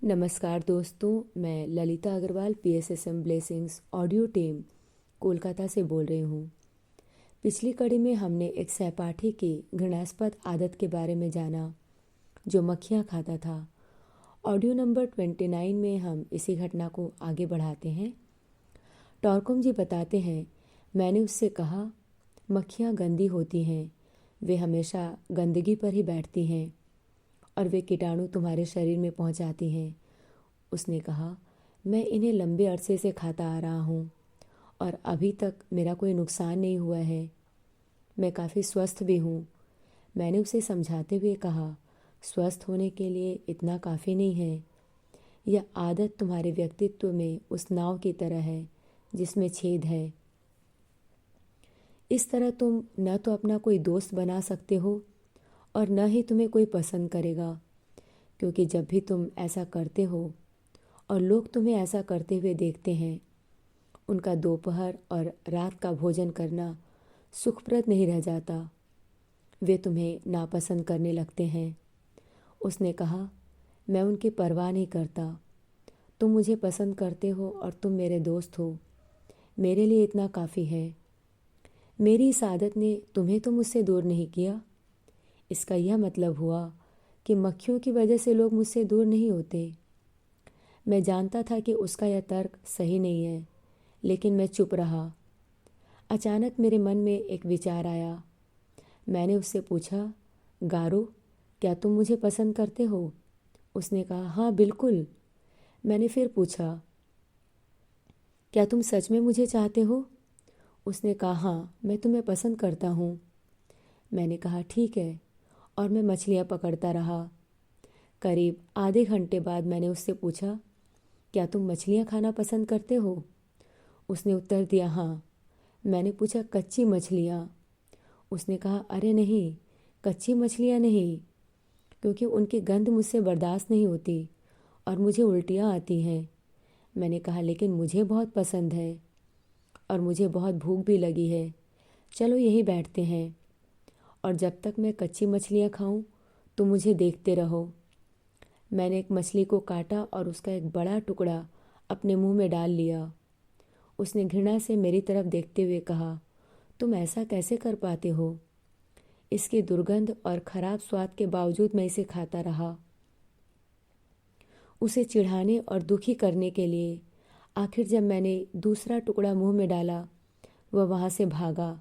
नमस्कार दोस्तों, मैं Lalita Agarwal PSSM blessings audio team Kolkata से बोल रही हूँ। पिछली कड़ी में हमने एक सहपाठी की घृणास्पद आदत के बारे में जाना जो मक्खियाँ खाता था। ऑडियो नंबर 29 में हम इसी घटना को आगे बढ़ाते हैं। टॉरकुम जी बताते हैं, मैंने उससे कहा, मक्खियाँ गंदी होती हैं, वे हमेशा गंदगी पर ही बैठती हैं और वे कीटाणु तुम्हारे शरीर में पहुंचाती हैं। उसने कहा, मैं इन्हें लंबे अरसे से खाता आ रहा हूँ और अभी तक मेरा कोई नुकसान नहीं हुआ है। मैं काफ़ी स्वस्थ भी हूँ। मैंने उसे समझाते हुए कहा, स्वस्थ होने के लिए इतना काफ़ी नहीं है। यह आदत तुम्हारे व्यक्तित्व में उस नाव की तरह है जिसमें छेद है। इस तरह तुम न तो अपना कोई दोस्त बना सकते हो और न ही तुम्हें कोई पसंद करेगा, क्योंकि जब भी तुम ऐसा करते हो और लोग तुम्हें ऐसा करते हुए देखते हैं, उनका दोपहर और रात का भोजन करना सुखप्रद नहीं रह जाता। वे तुम्हें नापसंद करने लगते हैं। उसने कहा, मैं उनकी परवाह नहीं करता। तुम मुझे पसंद करते हो और तुम मेरे दोस्त हो। मेरे लिए इतना काफ़ी है। मेरी इस आदत ने तुम्हें तो मुझसे दूर नहीं किया। इसका यह मतलब हुआ कि मक्खियों की वजह से लोग मुझसे दूर नहीं होते। मैं जानता था कि उसका यह तर्क सही नहीं है, लेकिन मैं चुप रहा। अचानक मेरे मन में एक विचार आया। मैंने उससे पूछा, गारो, क्या तुम मुझे पसंद करते हो? उसने कहा, हाँ बिल्कुल। मैंने फिर पूछा, क्या तुम सच में मुझे चाहते हो? उसने कहा, हाँ, मैं तुम्हें पसंद करता हूँ। मैंने कहा, ठीक है, और मैं मछलियाँ पकड़ता रहा। करीब आधे घंटे बाद मैंने उससे पूछा, क्या तुम मछलियाँ खाना पसंद करते हो? उसने उत्तर दिया, हाँ। मैंने पूछा, कच्ची मछलियाँ? उसने कहा, अरे नहीं, कच्ची मछलियाँ नहीं, क्योंकि उनकी गंध मुझसे बर्दाश्त नहीं होती और मुझे उल्टियाँ आती हैं। मैंने कहा, लेकिन मुझे बहुत पसंद है और मुझे बहुत भूख भी लगी है। चलो यहीं बैठते हैं और जब तक मैं कच्ची मछलियाँ खाऊं तो मुझे देखते रहो। मैंने एक मछली को काटा और उसका एक बड़ा टुकड़ा अपने मुंह में डाल लिया। उसने घृणा से मेरी तरफ देखते हुए कहा, तुम ऐसा कैसे कर पाते हो? इसकी दुर्गंध और खराब स्वाद के बावजूद मैं इसे खाता रहा। उसे चिढ़ाने और दुखी करने के लिए आखिर जब मैंने दूसरा टुकड़ा मुंह में डाला, वह वहाँ से भागा।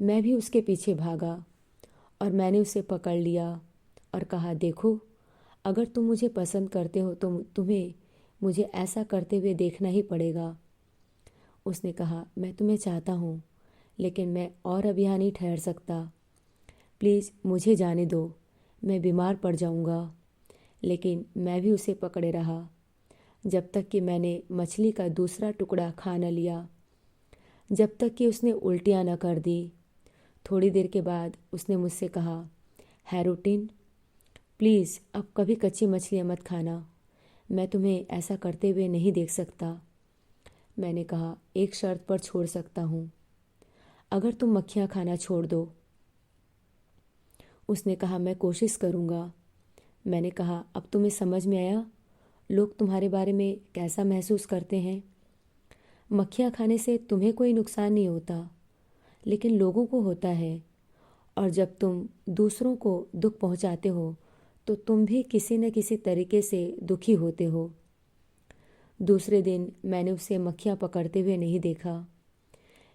मैं भी उसके पीछे भागा और मैंने उसे पकड़ लिया और कहा, देखो, अगर तुम मुझे पसंद करते हो तो तुम्हें मुझे ऐसा करते हुए देखना ही पड़ेगा। उसने कहा, मैं तुम्हें चाहता हूँ, लेकिन मैं और अब यहाँ नहीं ठहर सकता। प्लीज़ मुझे जाने दो, मैं बीमार पड़ जाऊँगा। लेकिन मैं भी उसे पकड़े रहा जब तक कि मैंने मछली का दूसरा टुकड़ा खा न लिया, जब तक कि उसने उल्टियाँ न कर दी। थोड़ी देर के बाद उसने मुझसे कहा, हैरोटिन, प्लीज़ अब कभी कच्ची मछलियाँ मत खाना। मैं तुम्हें ऐसा करते हुए नहीं देख सकता। मैंने कहा, एक शर्त पर छोड़ सकता हूँ, अगर तुम मक्खियाँ खाना छोड़ दो। उसने कहा, मैं कोशिश करूँगा। मैंने कहा, अब तुम्हें समझ में आया लोग तुम्हारे बारे में कैसा महसूस करते हैं? मक्खियाँ खाने से तुम्हें कोई नुकसान नहीं होता, लेकिन लोगों को होता है, और जब तुम दूसरों को दुख पहुँचाते हो तो तुम भी किसी न किसी तरीके से दुखी होते हो। दूसरे दिन मैंने उसे मक्खियाँ पकड़ते हुए नहीं देखा,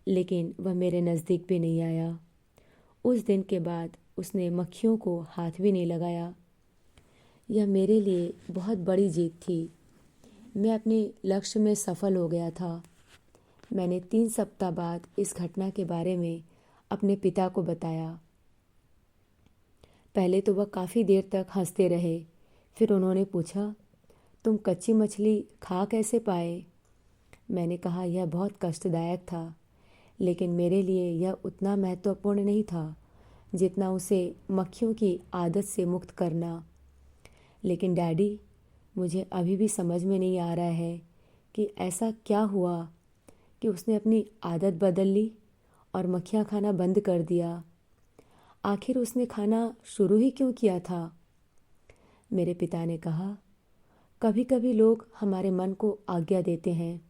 लेकिन वह मेरे नज़दीक भी नहीं आया। उस दिन के बाद उसने मक्खियों को हाथ भी नहीं लगाया। यह मेरे लिए बहुत बड़ी जीत थी। मैं अपने लक्ष्य में सफल हो गया था। मैंने 3 सप्ताह बाद इस घटना के बारे में अपने पिता को बताया। पहले तो वह काफ़ी देर तक हंसते रहे। फिर उन्होंने पूछा, तुम कच्ची मछली खा कैसे पाए? मैंने कहा, यह बहुत कष्टदायक था, लेकिन मेरे लिए यह उतना महत्वपूर्ण नहीं था जितना उसे मक्खियों की आदत से मुक्त करना। लेकिन डैडी, मुझे अभी भी समझ में नहीं आ रहा है कि ऐसा क्या हुआ कि उसने अपनी आदत बदल ली और मक्खियाँ खाना बंद कर दिया। आखिर उसने खाना शुरू ही क्यों किया था? मेरे पिता ने कहा, कभी कभी लोग हमारे मन को आज्ञा देते हैं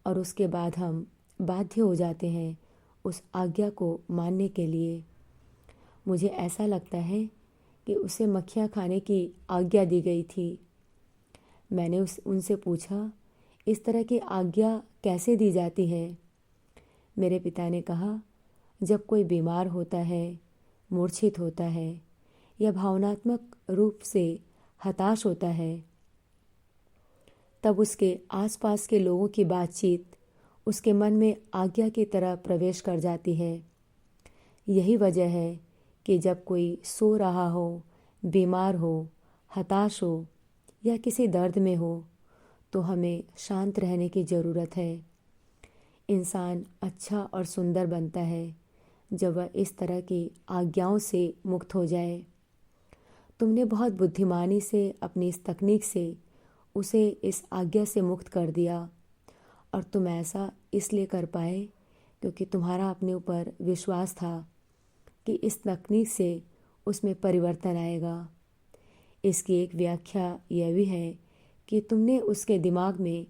और उसके बाद हम बाध्य हो जाते हैं उस आज्ञा को मानने के लिए। मुझे ऐसा लगता है कि उसे मक्खियाँ खाने की आज्ञा दी गई थी। मैंने उनसे पूछा, इस तरह की आज्ञा कैसे दी जाती है? मेरे पिता ने कहा, जब कोई बीमार होता है, मूर्छित होता है या भावनात्मक रूप से हताश होता है, तब उसके आसपास के लोगों की बातचीत उसके मन में आज्ञा की तरह प्रवेश कर जाती है। यही वजह है कि जब कोई सो रहा हो, बीमार हो, हताश हो या किसी दर्द में हो, तो हमें शांत रहने की ज़रूरत है। इंसान अच्छा और सुंदर बनता है जब वह इस तरह की आज्ञाओं से मुक्त हो जाए। तुमने बहुत बुद्धिमानी से अपनी इस तकनीक से उसे इस आज्ञा से मुक्त कर दिया और तुम ऐसा इसलिए कर पाए क्योंकि तुम्हारा अपने ऊपर विश्वास था कि इस तकनीक से उसमें परिवर्तन आएगा। इसकी एक व्याख्या यह भी है कि तुमने उसके दिमाग में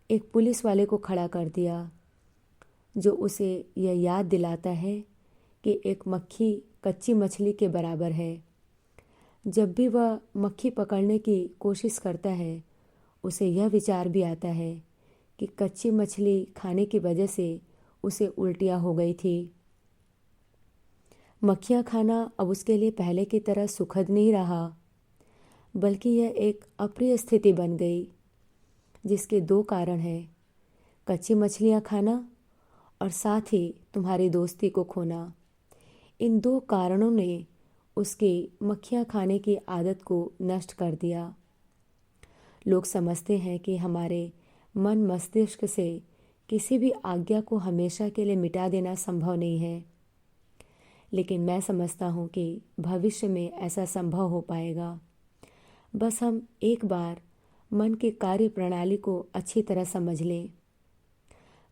एक पुलिस वाले को खड़ा कर दिया जो उसे यह याद दिलाता है कि एक मक्खी कच्ची मछली के बराबर है। जब भी वह मक्खी पकड़ने की कोशिश करता है, उसे यह विचार भी आता है कि कच्ची मछली खाने की वजह से उसे उल्टियाँ हो गई थी। मक्खियाँ खाना अब उसके लिए पहले की तरह सुखद नहीं रहा, बल्कि यह एक अप्रिय स्थिति बन गई, जिसके दो कारण हैं, कच्ची मछलियाँ खाना और साथ ही तुम्हारी दोस्ती को खोना। इन दो कारणों ने उसकी मक्खियाँ खाने की आदत को नष्ट कर दिया। लोग समझते हैं कि हमारे मन मस्तिष्क से किसी भी आज्ञा को हमेशा के लिए मिटा देना संभव नहीं है, लेकिन मैं समझता हूँ कि भविष्य में ऐसा संभव हो पाएगा। बस हम एक बार मन की कार्य प्रणाली को अच्छी तरह समझ लें।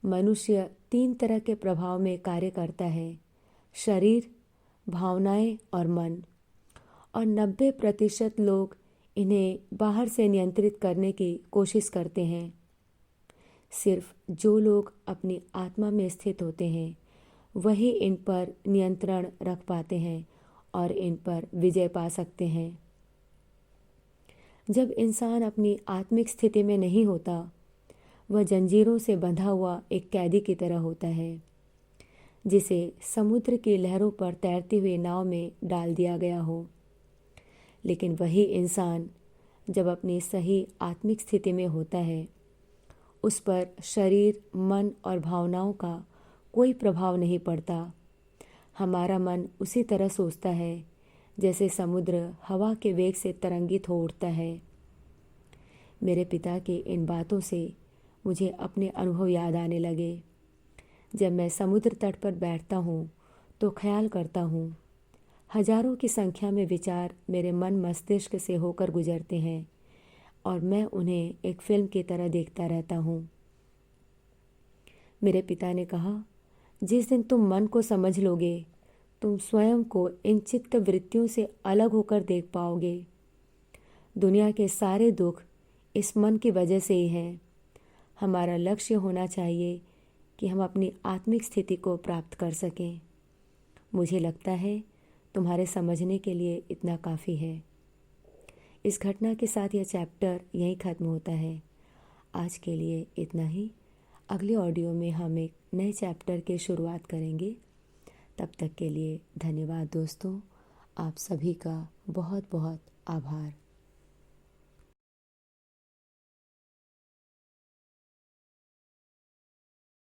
मनुष्य 3 तरह के प्रभाव में कार्य करता है, शरीर, भावनाएं और मन, और 90% लोग इन्हें बाहर से नियंत्रित करने की कोशिश करते हैं। सिर्फ जो लोग अपनी आत्मा में स्थित होते हैं वही इन पर नियंत्रण रख पाते हैं और इन पर विजय पा सकते हैं। जब इंसान अपनी आत्मिक स्थिति में नहीं होता, वह जंजीरों से बंधा हुआ एक कैदी की तरह होता है, जिसे समुद्र की लहरों पर तैरती हुई नाव में डाल दिया गया हो। लेकिन वही इंसान जब अपनी सही आत्मिक स्थिति में होता है, उस पर शरीर, मन और भावनाओं का कोई प्रभाव नहीं पड़ता। हमारा मन उसी तरह सोचता है जैसे समुद्र हवा के वेग से तरंगित हो उठता है। मेरे पिता की इन बातों से मुझे अपने अनुभव याद आने लगे। जब मैं समुद्र तट पर बैठता हूँ तो ख्याल करता हूँ, हजारों की संख्या में विचार मेरे मन मस्तिष्क से होकर गुजरते हैं और मैं उन्हें एक फिल्म की तरह देखता रहता हूँ। मेरे पिता ने कहा, जिस दिन तुम मन को समझ लोगे, तुम स्वयं को इन चित्त वृत्तियों से अलग होकर देख पाओगे। दुनिया के सारे दुख इस मन की वजह से ही हैं। हमारा लक्ष्य होना चाहिए कि हम अपनी आत्मिक स्थिति को प्राप्त कर सकें। मुझे लगता है तुम्हारे समझने के लिए इतना काफ़ी है। इस घटना के साथ यह चैप्टर यहीं ख़त्म होता है। आज के लिए इतना ही। अगले ऑडियो में हम एक नए चैप्टर की शुरुआत करेंगे। तब तक के लिए धन्यवाद दोस्तों। आप सभी का बहुत बहुत आभार।